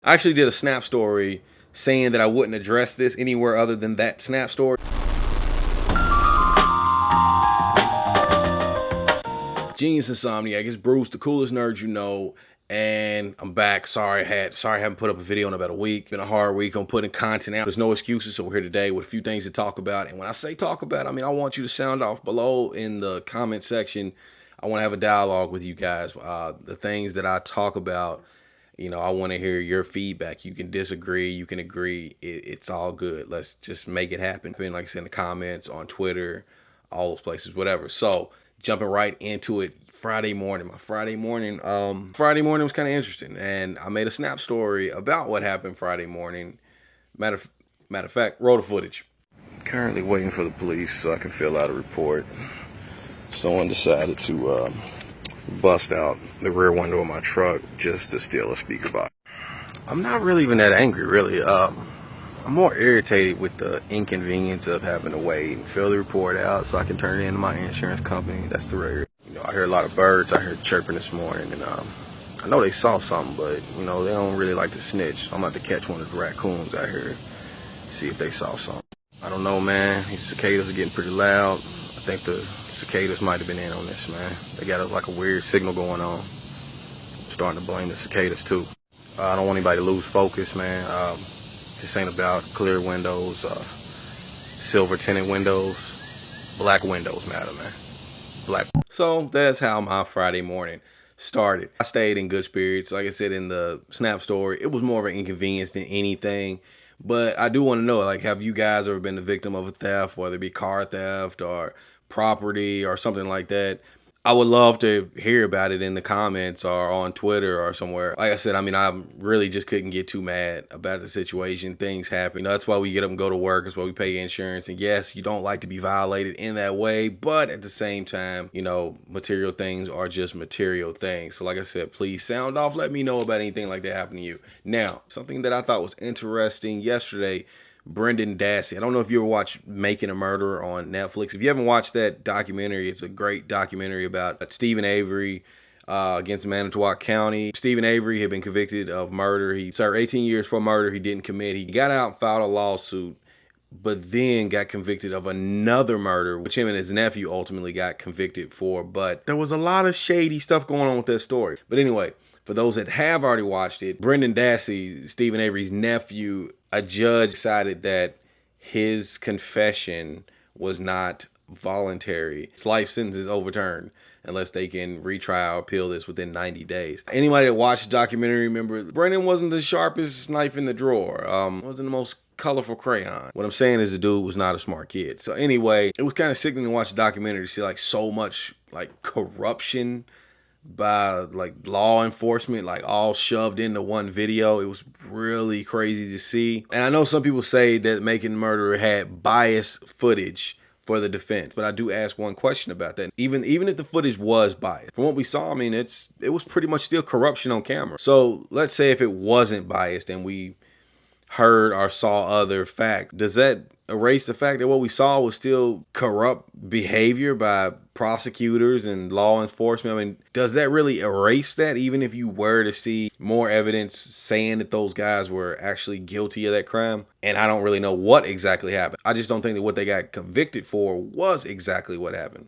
I actually did a Snap story saying that I wouldn't address this anywhere other than that Snap story. Genius Insomniac, it's Bruce, the coolest nerd you know, and I'm back. Sorry I haven't put up a video in about a week. Been a hard week on putting content out. There's no excuses, so we're here today with a few things to talk about. And when I say talk about, I mean I want you to sound off below in the comment section. I want to have a dialogue with you guys. The things that I talk about, you know, I want to hear your feedback. You can disagree, you can agree. It's all good. Let's just make it happen. Like I said, in the comments, on Twitter, all those places, whatever. So jumping right into it. Friday morning. My Friday morning was kind of interesting, and I made a Snap story about what happened Friday morning. Matter of fact, roll the footage. Currently waiting for the police so I can fill out a report. Someone decided to bust out the rear window of my truck just to steal a speaker box. I'm not really even that angry, really. I'm more irritated with the inconvenience of having to wait and fill the report out so I can turn it into my insurance company. That's the rare. You know, I hear a lot of birds. I heard chirping this morning, and I know they saw something, but you know they don't really like to snitch. So I'm about to catch one of the raccoons out here, see if they saw something. I don't know, man. These cicadas are getting pretty loud. I think the cicadas might have been in on this, man. They got like a weird signal going on. I'm starting to blame the cicadas too. I don't want anybody to lose focus, man. This ain't about clear windows, silver tinted windows. Black windows matter, man. Black. So that's how my Friday morning started. I stayed in good spirits. Like I said in the Snap story, it was more of an inconvenience than anything. But I do want to know, like, have you guys ever been the victim of a theft, whether it be car theft or property or something like that? I would love to hear about it in the comments or on Twitter or somewhere. Like I said, I mean, I really just couldn't get too mad about the situation. Things happen. That's why we get up and go to work. That's why we pay insurance. And yes, you don't like to be violated in that way. But at the same time, you know, material things are just material things. So like I said, please sound off. Let me know about anything like that happening to you. Now, something that I thought was interesting yesterday, Dassey. I don't know if you ever watched Making a Murderer on Netflix. If you haven't watched that documentary, it's a great documentary about Stephen Avery against Manitowoc County. Stephen Avery had been convicted of murder. He served 18 years for murder he didn't commit. He got out and filed a lawsuit, but then got convicted of another murder, which him and his nephew ultimately got convicted for. But there was a lot of shady stuff going on with that story. But anyway, for those that have already watched it, Dassey, Stephen Avery's nephew, a judge decided that his confession was not voluntary. His life sentence is overturned unless they can retry or appeal this within 90 days. Anybody that watched the documentary, remember, Brendan wasn't the sharpest knife in the drawer. Wasn't the most colorful crayon. What I'm saying is the dude was not a smart kid. So anyway, it was kind of sickening to watch the documentary to see like so much like corruption by like law enforcement, like all shoved into one video. It was really crazy to see. And I know some people say that Making a Murderer had biased footage for the defense, but I do ask one question about that. Even if the footage was biased, from what we saw, I mean, it was pretty much still corruption on camera. So let's say if it wasn't biased and we heard or saw other facts, does that erase the fact that what we saw was still corrupt behavior by prosecutors and law enforcement? I mean, does that really erase that, even if you were to see more evidence saying that those guys were actually guilty of that crime? And I don't really know what exactly happened. I just don't think that what they got convicted for was exactly what happened.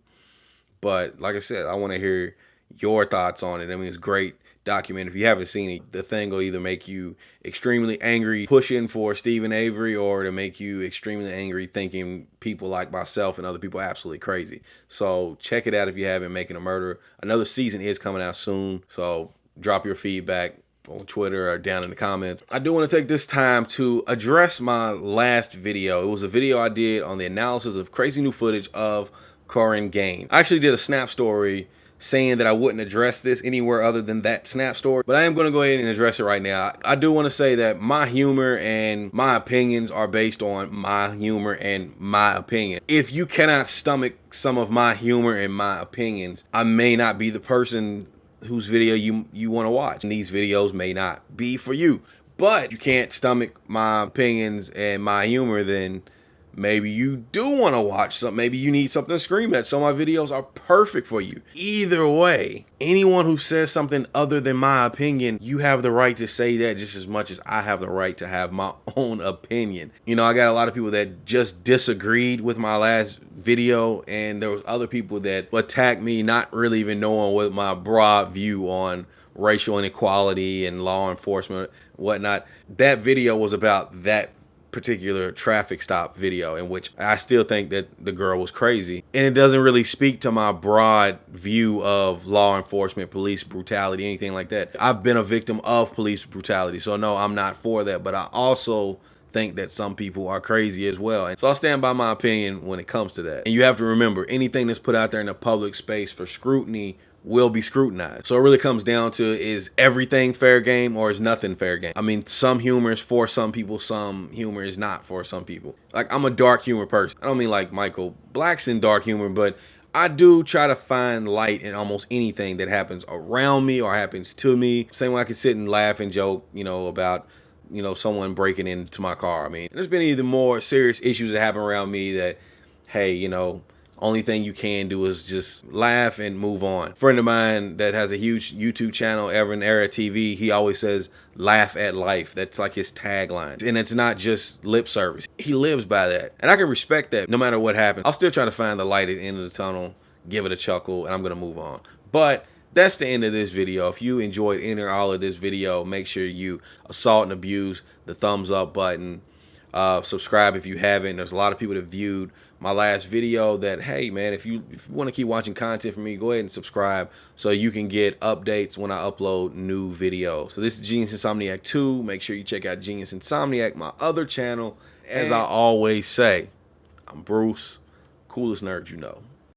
But like I said, I want to hear your thoughts on it. I mean, it's great document. If you haven't seen it, the thing will either make you extremely angry pushing for Stephen Avery, or to make you extremely angry thinking people like myself and other people are absolutely crazy. So check it out if you haven't. Making a Murderer. Another season is coming out soon, so drop your feedback on Twitter or down in the comments. I do want to take this time to address my last video. It was a video I did on the analysis of crazy new footage of Korryn Gaines. I actually did a Snap story saying that I wouldn't address this anywhere other than that Snap story, but I am going to go ahead and address it right now. I do want to say that my humor and my opinions are based on my humor and my opinion. If you cannot stomach some of my humor and my opinions, I may not be the person whose video you want to watch, and these videos may not be for you. But if you can't stomach my opinions and my humor, then Maybe you do want to watch something. Maybe you need something to scream at. So my videos are perfect for you. Either way, anyone who says something other than my opinion, you have the right to say that just as much as I have the right to have my own opinion. You know, I got a lot of people that just disagreed with my last video, and there was other people that attacked me not really even knowing what my broad view on racial inequality and law enforcement, whatnot. That video was about that particular traffic stop video, in which I still think that the girl was crazy, and it doesn't really speak to my broad view of law enforcement, police brutality, anything like that. I've been a victim of police brutality, so no, I'm not for that, but I also think that some people are crazy as well. And so I'll stand by my opinion when it comes to that. And you have to remember, anything that's put out there in the public space for scrutiny will be scrutinized. So it really comes down to, is everything fair game or is nothing fair game? I mean, some humor is for some people, some humor is not for some people. Like, I'm a dark humor person. I don't mean like Michael Black's in dark humor, but I do try to find light in almost anything that happens around me or happens to me. Same way I could sit and laugh and joke, you know, about, you know, someone breaking into my car. I mean, there's been even more serious issues that happen around me that, hey, you know, only thing you can do is just laugh and move on. A friend of mine that has a huge YouTube channel, Evan Era TV, he always says, laugh at life. That's like his tagline. And it's not just lip service. He lives by that. And I can respect that no matter what happens. I'll still try to find the light at the end of the tunnel, give it a chuckle, and I'm going to move on. But that's the end of this video. If you enjoyed any or all of this video, make sure you assault and abuse the thumbs up button. Subscribe if you haven't. There's a lot of people that viewed my last video that, hey man, if you want to keep watching content from me, go ahead and subscribe so you can get updates when I upload new videos. So this is Genius Insomniac 2. Make sure you check out Genius Insomniac, my other channel. As I always say, I'm Bruce, coolest nerd you know.